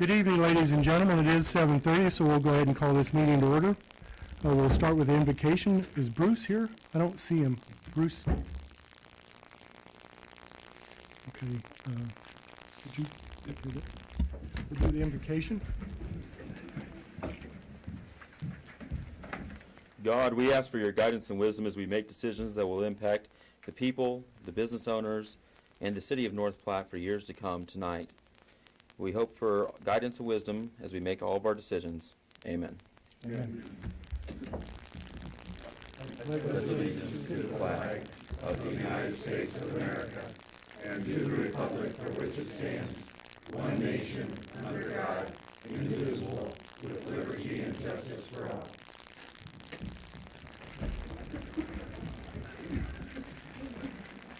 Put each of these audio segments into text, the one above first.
Good evening, ladies and gentlemen. It is 7:30, so we'll go ahead and call this meeting to order. We'll start with the invocation. Is Bruce here? I don't see him. Bruce? Okay. Would you do the invocation? God, we ask for your guidance and wisdom as we make decisions that will impact the people, the business owners, and the city of North Platte for years to come tonight. We hope for guidance and wisdom as we make all of our decisions. Amen. Amen. I pledge allegiance to the flag of the United States of America and to the republic for which it stands, one nation, under God, indivisible, with liberty and justice for all.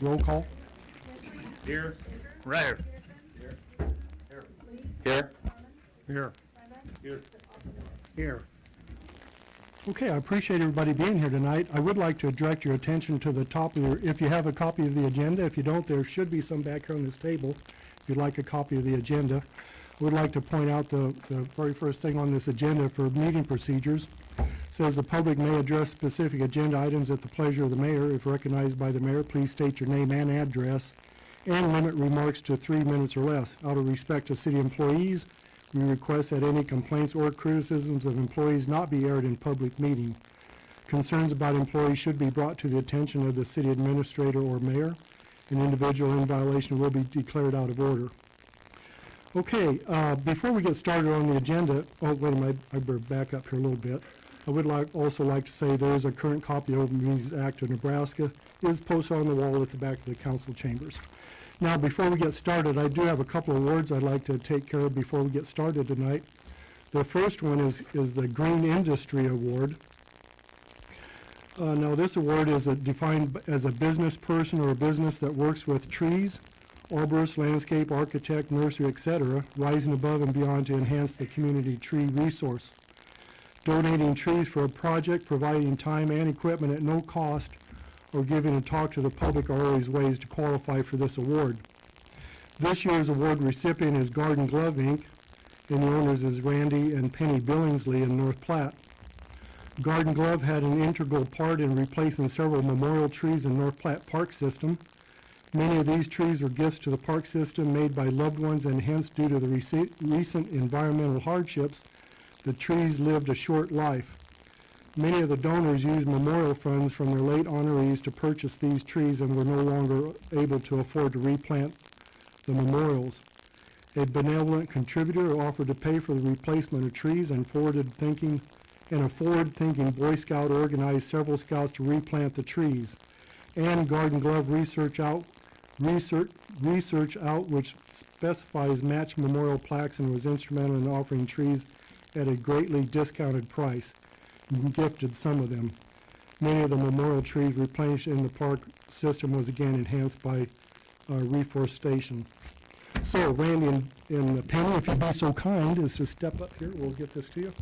Roll call. Here. Right. Here. Here. Here. Okay, I appreciate everybody being here tonight. I would like to direct your attention to the top of your, if you have a copy of the agenda. If you don't, there should be some back here on this table if you'd like a copy of the agenda. I would like to point out the very first thing on this agenda for meeting procedures. It says the public may address specific agenda items at the pleasure of the mayor. If recognized by the mayor, please state your name and address and limit remarks to 3 minutes or less. Out of respect to city employees, we request that any complaints or criticisms of employees not be aired in public meeting. Concerns about employees should be brought to the attention of the city administrator or mayor. An individual in violation will be declared out of order. Okay, before we get started on the agenda, oh, wait a minute, I better back up here a little bit. I would also like to say there is a current copy of the Open Meetings Act of Nebraska. It is posted on the wall at the back of the council chambers. Now, before we get started, I do have a couple of awards I'd like to take care of before we get started tonight. The first one is the Green Industry Award. Now, this award is defined as a business person or a business that works with trees, arborist, landscape, architect, nursery, etc., rising above and beyond to enhance the community tree resource. Donating trees for a project, providing time and equipment at no cost, or giving a talk to the public are always ways to qualify for this award. This year's award recipient is Garden Glove, Inc., and the owners is Randy and Penny Billingsley in North Platte. Garden Glove had an integral part in replacing several memorial trees in North Platte Park System. Many of these trees were gifts to the park system made by loved ones, and hence, due to the recent environmental hardships, the trees lived a short life. Many of the donors used memorial funds from their late honorees to purchase these trees and were no longer able to afford to replant the memorials. A benevolent contributor offered to pay for the replacement of trees, and a forward-thinking Boy Scout organized several scouts to replant the trees. And Garden Glove Research Out, which specifies matched memorial plaques, and was instrumental in offering trees at a greatly discounted price. Gifted some of them. Many of the memorial trees replenished in the park system was again enhanced by reforestation. So, Randy and Penny, if you'd be so kind as to step up here, we'll get this to you.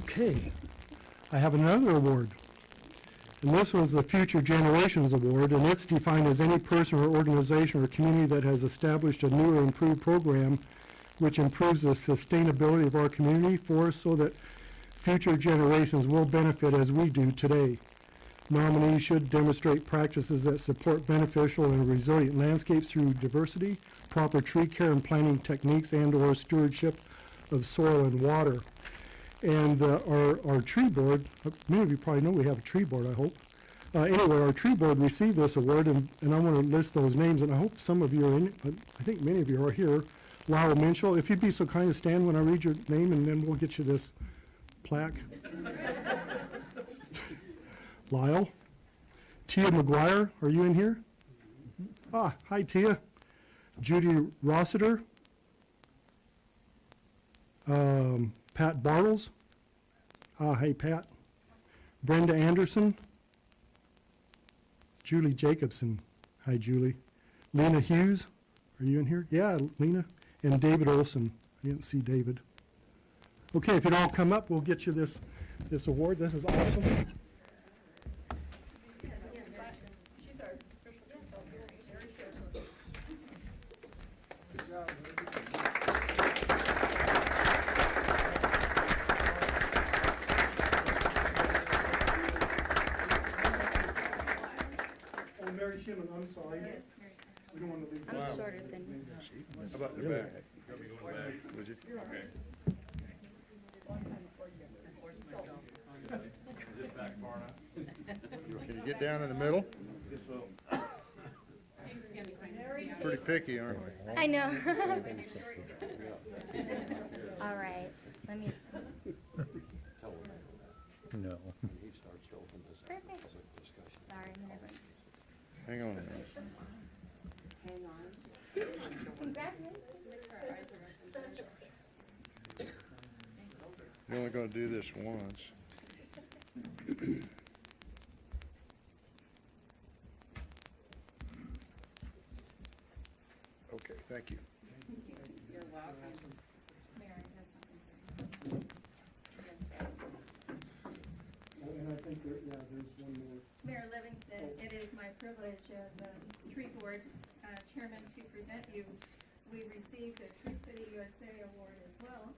Okay, I have another award, and this was the Future Generations Award, and it's defined as any person or organization or community that has established a new or improved program which improves the sustainability of our community for us so that future generations will benefit as we do today. Nominees should demonstrate practices that support beneficial and resilient landscapes through diversity, proper tree care and planting techniques, and/or stewardship of soil and water. And our tree board, many of you probably know we have a tree board, I hope. Anyway, our tree board received this award, and I want to list those names, and I hope some of you are in it, but I think many of you are here. Lyle Minchell, if you'd be so kind to stand when I read your name, and then we'll get you this plaque. Lyle. Tia McGuire, are you in here? Ah, hi Tia. Judy Rossiter. Pat Bartles. Ah, hey Pat. Brenda Anderson. Julie Jacobson. Hi Julie. Lena Hughes, are you in here? Yeah, Lena. And David Olson. I didn't see David. Okay, if you'd all come up, we'll get you this award. This is awesome. Oh, Mary Shimon, I'm sorry. We don't want to leave. I'm shorter than you. How about the back? Would you? Can you get down in the middle? Pretty picky, aren't we? I know. All right, let me. No. Perfect. Sorry, never. Hang on a minute. Congratulations. You're only gonna do this once. Okay, thank you. You're welcome. Mary, that's something for you. And I think there's one more. Mayor Livingston, it is my privilege as a tree board chairman to present you. We received the Tree City USA Award as well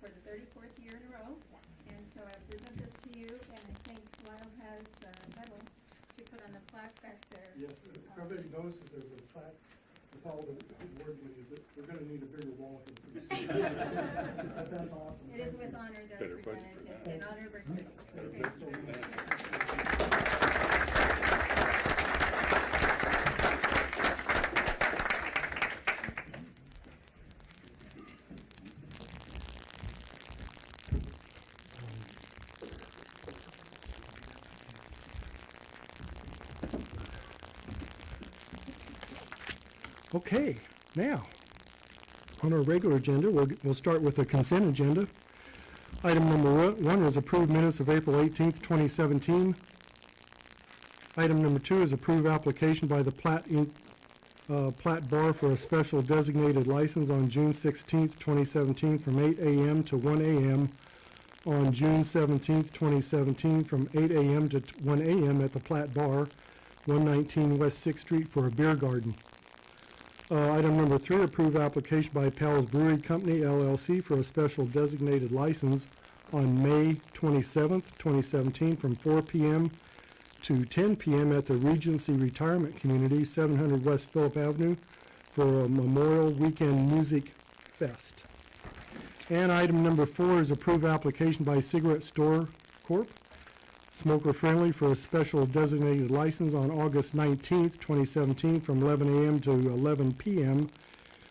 for the 34th year in a row. And so I present this to you, and I think Lyle has a medal to put on the plaque back there. Yes, if everybody notices there's a plaque with all the award winners, that we're gonna need a bigger wall here pretty soon. But that's awesome. It is with honor that I present it, in honor of our city. Okay. Okay, now, on our regular agenda, we'll start with the consent agenda. Item number one is approved minutes of April 18th, 2017. Item number two is approved application by the Platte Bar for a special designated license on June 16th, 2017 from 8 a.m. to 1 a.m. on June 17th, 2017 from 8 a.m. to 1 a.m. at the Platte Bar, 119 West 6th Street for a beer garden. Item number three, approved application by Pal's Brewery Company LLC for a special designated license on May 27th, 2017 from 4 p.m. to 10 p.m. at the Regency Retirement Community, 700 West Phillip Avenue for a Memorial Weekend Music Fest. And item number four is approved application by Cigarette Store Corp., smoker friendly, for a special designated license on August 19th, 2017 from 11 a.m. to 11 p.m.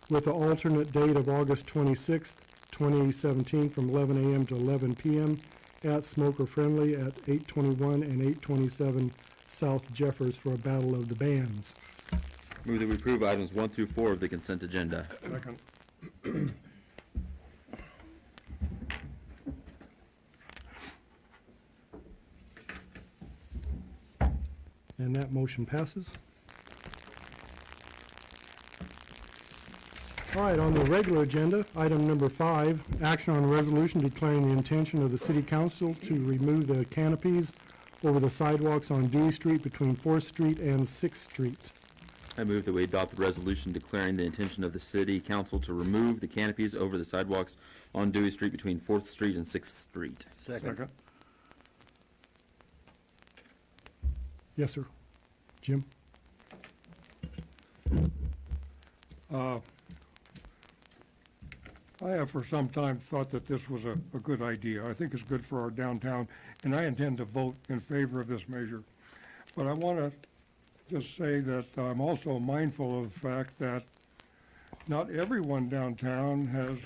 with the alternate date of August 26th, 2017 from 11 a.m. to 11 p.m. at Smoker Friendly at 821 and 827 South Jeffers for a battle of the bands. Move that we approve items 1 through 4 of the consent agenda. Second. And that motion passes. All right, on the regular agenda, item number 5, action on a resolution declaring the intention of the city council to remove the canopies over the sidewalks on Dewey Street between 4th Street and 6th Street. I move that we adopt the resolution declaring the intention of the city council to remove the canopies over the sidewalks on Dewey Street between 4th Street and 6th Street. Second. Yes, sir. Jim? I have for some time thought that this was a good idea. I think it's good for our downtown, and I intend to vote in favor of this measure. But I want to just say that I'm also mindful of the fact that not everyone downtown has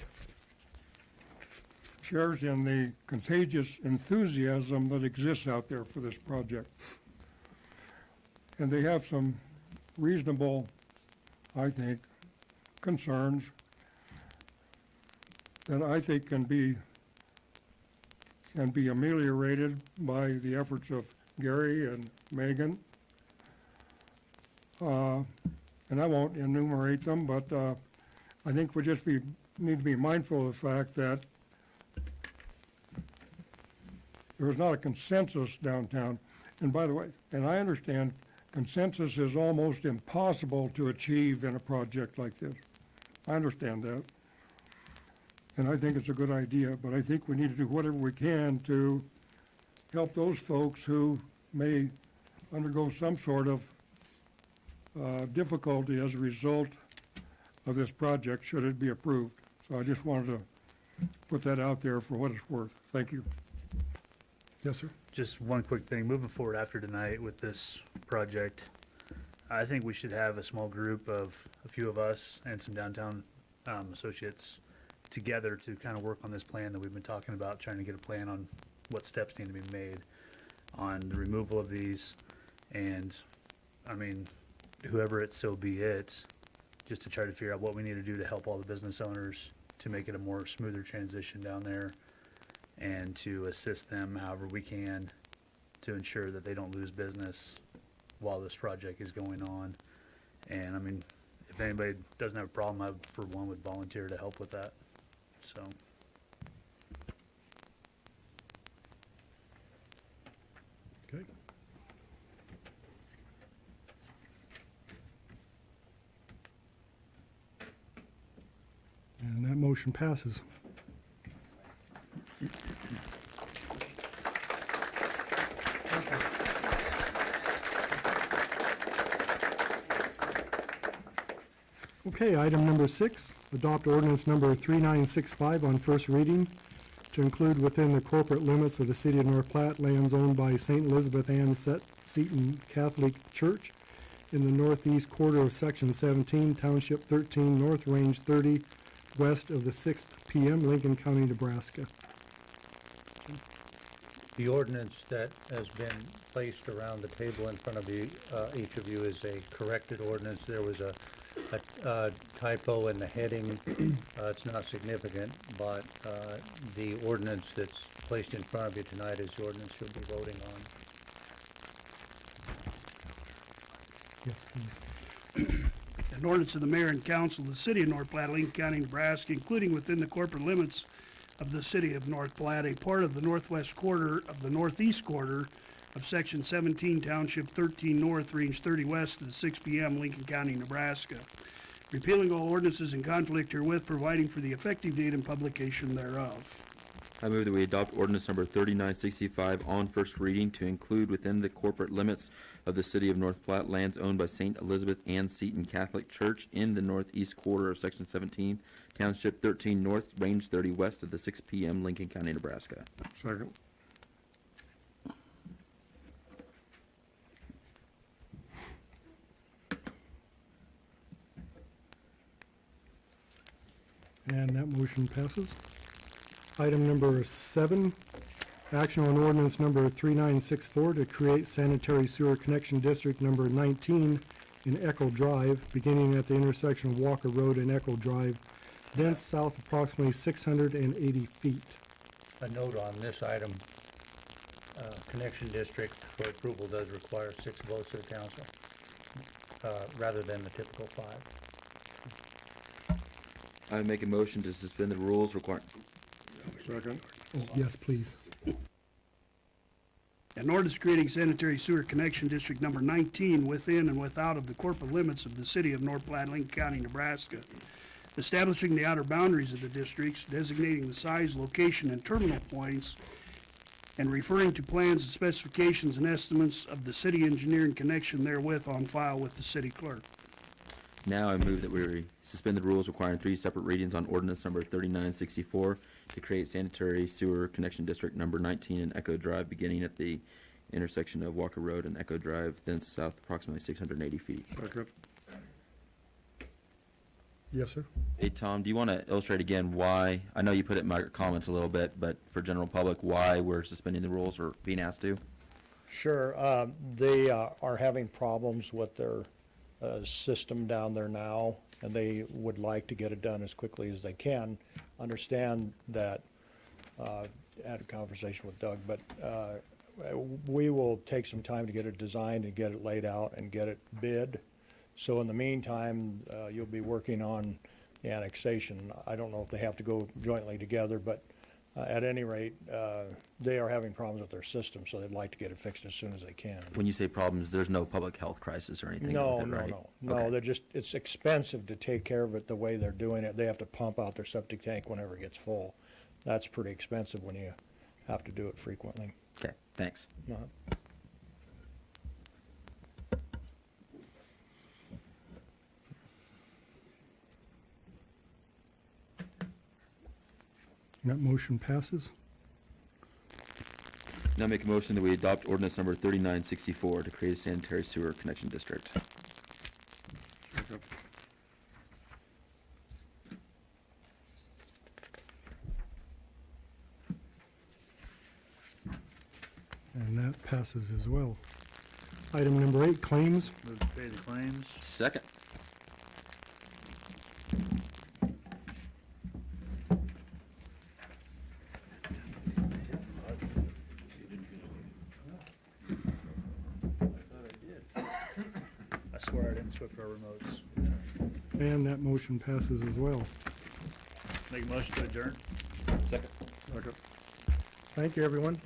shares in the contagious enthusiasm that exists out there for this project. And they have some reasonable, I think, concerns that I think can be ameliorated by the efforts of Gary and Megan. And I won't enumerate them, but I think we just need to be mindful of the fact that there is not a consensus downtown. And by the way, and I understand consensus is almost impossible to achieve in a project like this. I understand that. And I think it's a good idea, but I think we need to do whatever we can to help those folks who may undergo some sort of difficulty as a result of this project, should it be approved. So I just wanted to put that out there for what it's worth. Thank you. Yes, sir. Just one quick thing, moving forward after tonight with this project, I think we should have a small group of a few of us and some downtown associates together to kind of work on this plan that we've been talking about, trying to get a plan on what steps need to be made on the removal of these. And, I mean, whoever it so be it, just to try to figure out what we need to do to help all the business owners to make it a more smoother transition down there, and to assist them however we can to ensure that they don't lose business while this project is going on. And I mean, if anybody doesn't have a problem, I, for one, would volunteer to help with that. So, Okay. And that motion passes. Okay, item number 6, adopt ordinance number 3965 on first reading to include within the corporate limits of the city of North Platte lands owned by St. Elizabeth Ann Seton Catholic Church in the northeast quarter of Section 17, Township 13, North Range 30, west of the 6th PM, Lincoln County, Nebraska. The ordinance that has been placed around the table in front of you, each of you, is a corrected ordinance. There was a typo in the heading. It's not significant, but the ordinance that's placed in front of you tonight is the ordinance you'll be voting on. Yes, please. An ordinance of the mayor and council of the city of North Platte, Lincoln County, Nebraska, including within the corporate limits of the city of North Platte, a part of the northwest quarter of the northeast quarter of Section 17, Township 13 North, Range 30 west of the 6 PM, Lincoln County, Nebraska. Repealing all ordinances in conflict herewith, providing for the effective date and publication thereof. I move that we adopt ordinance number 3965 on first reading to include within the corporate limits of the city of North Platte lands owned by St. Elizabeth Ann Seton Catholic Church in the northeast quarter of Section 17, Township 13 North, Range 30 west of the 6 PM, Lincoln County, Nebraska. Second. And that motion passes. Item number 7, action on ordinance number 3964 to create sanitary sewer connection district number 19 in Echo Drive, beginning at the intersection of Walker Road and Echo Drive, thence south approximately 680 feet. A note on this item, connection district for approval does require 6 votes of the council, rather than the typical 5. I make a motion to suspend the rules requiring. Second. Oh, yes, please. An ordinance creating sanitary sewer connection district number 19 within and without of the corporate limits of the city of North Platte, Lincoln County, Nebraska. Establishing the outer boundaries of the districts, designating the size, location, and terminal points, and referring to plans and specifications and estimates of the city engineer in connection therewith on file with the city clerk. Now I move that we suspend the rules requiring 3 separate readings on ordinance number 3964 to create sanitary sewer connection district number 19 in Echo Drive, beginning at the intersection of Walker Road and Echo Drive, thence south approximately 680 feet. Second. Yes, sir. Hey, Tom, do you want to illustrate again why, I know you put it in my comments a little bit, but for general public, why we're suspending the rules or being asked to? Sure. They are having problems with their system down there now, and they would like to get it done as quickly as they can. Understand that, I had a conversation with Doug, but we will take some time to get it designed and get it laid out and get it bid. So in the meantime, you'll be working on the annexation. I don't know if they have to go jointly together, but at any rate, they are having problems with their system, so they'd like to get it fixed as soon as they can. When you say problems, there's no public health crisis or anything No, with it, no, right? no, no, Okay. they're just, it's expensive to take care of it the way they're doing it. They have to pump out their septic tank whenever it gets full. That's pretty expensive when you have to do it frequently. Okay, thanks. Uh-huh. That motion passes. Now make a motion that we adopt ordinance number 3964 to create a sanitary sewer connection district. Second. And that passes as well. Item number 8, claims. Move to pay the claims. Second. I swear I didn't switch our remotes. And that motion passes as well. Make a motion to adjourn. Second. Second. Thank you, everyone.